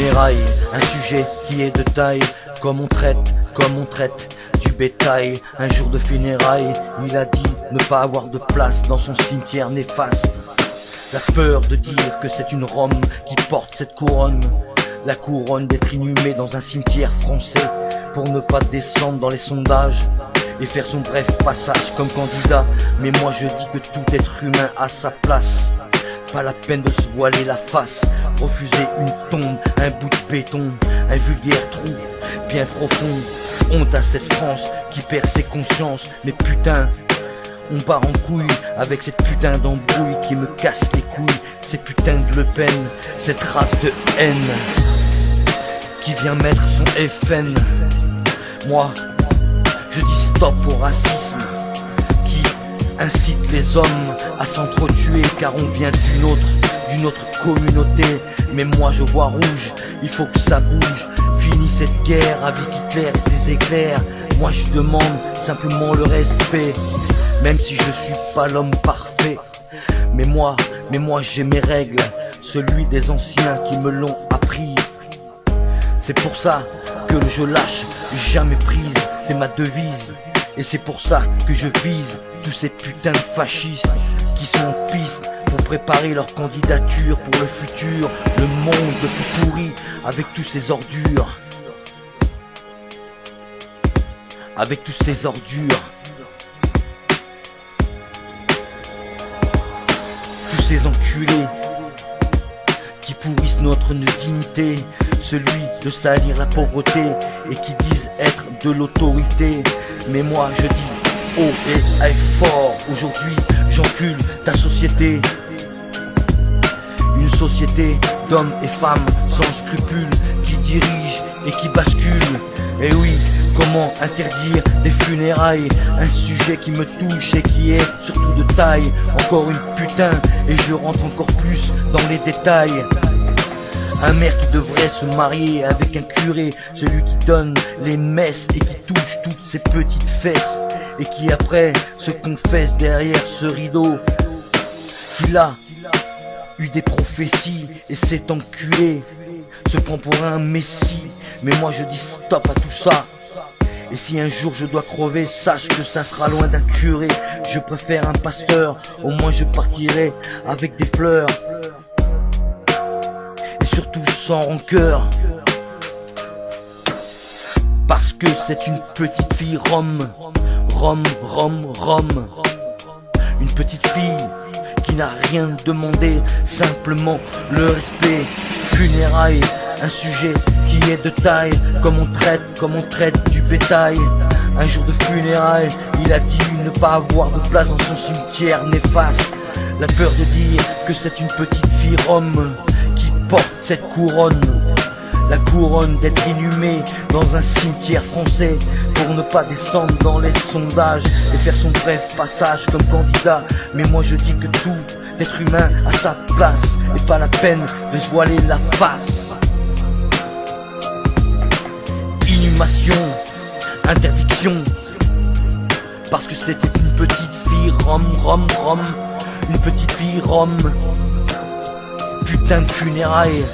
funérailles, un sujet qui est de taille. Comme on traite du bétail. Un jour de funérailles, il a dit ne pas avoir de place dans son cimetière néfaste. La peur de dire que c'est une Rome qui porte cette couronne. La couronne d'être inhumé dans un cimetière français, pour ne pas descendre dans les sondages et faire son bref passage comme candidat. Mais moi je dis que tout être humain a sa place. Pas la peine de se voiler la face, refuser une tombe, un bout de béton, un vulgaire trou bien profond. Honte à cette France qui perd ses consciences. Mais putain, on part en couille avec cette putain d'embrouille qui me casse les couilles. Ces putains de Le Pen, cette race de haine qui vient mettre son FN. Moi, je dis stop au racisme qui incite les hommes à s'entretuer, car on vient d'une autre communauté. Mais moi je vois rouge, il faut que ça bouge. Fini cette guerre avec Hitler et ses éclairs. Moi je demande simplement le respect, même si je suis pas l'homme parfait. Mais moi j'ai mes règles, celui des anciens qui me l'ont appris. C'est pour ça que je lâche jamais prise, c'est ma devise. Et c'est pour ça que je vise tous ces putains de fascistes qui sont en piste pour préparer leur candidature pour le futur. Le monde tout pourri avec tous ces ordures. Avec tous ces ordures. Tous ces enculés qui pourrissent notre dignité. Celui de salir la pauvreté et qui disent être de l'autorité. Mais moi je dis haut et fort, aujourd'hui j'encule ta société. Une société d'hommes et femmes sans scrupules qui dirigent et qui basculent. Et oui, comment interdire des funérailles, un sujet qui me touche et qui est surtout de taille. Encore une putain et je rentre encore plus dans les détails. Un maire qui devrait se marier avec un curé, celui qui donne les messes et qui touche toutes ses petites fesses, et qui après se confesse derrière ce rideau qu'il a eu des prophéties et s'est enculé, se prend pour un messie. Mais moi je dis stop à tout ça. Et si un jour je dois crever, sache que ça sera loin d'un curé. Je préfère un pasteur, au moins je partirai avec des fleurs. Surtout sans rancœur, parce que c'est une petite fille Rome. Une petite fille qui n'a rien demandé, simplement le respect. Funérailles, un sujet qui est de taille. Comme on traite du bétail. Un jour de funérailles, il a dit ne pas avoir de place dans son cimetière néfaste. La peur de dire que c'est une petite fille Rome porte cette couronne, la couronne d'être inhumé dans un cimetière français, pour ne pas descendre dans les sondages et faire son bref passage comme candidat. Mais moi je dis que tout être humain a sa place, et pas la peine de se voiler la face. Inhumation, interdiction, parce que c'était une petite fille Rome, une petite fille Rome. Putain de funérailles.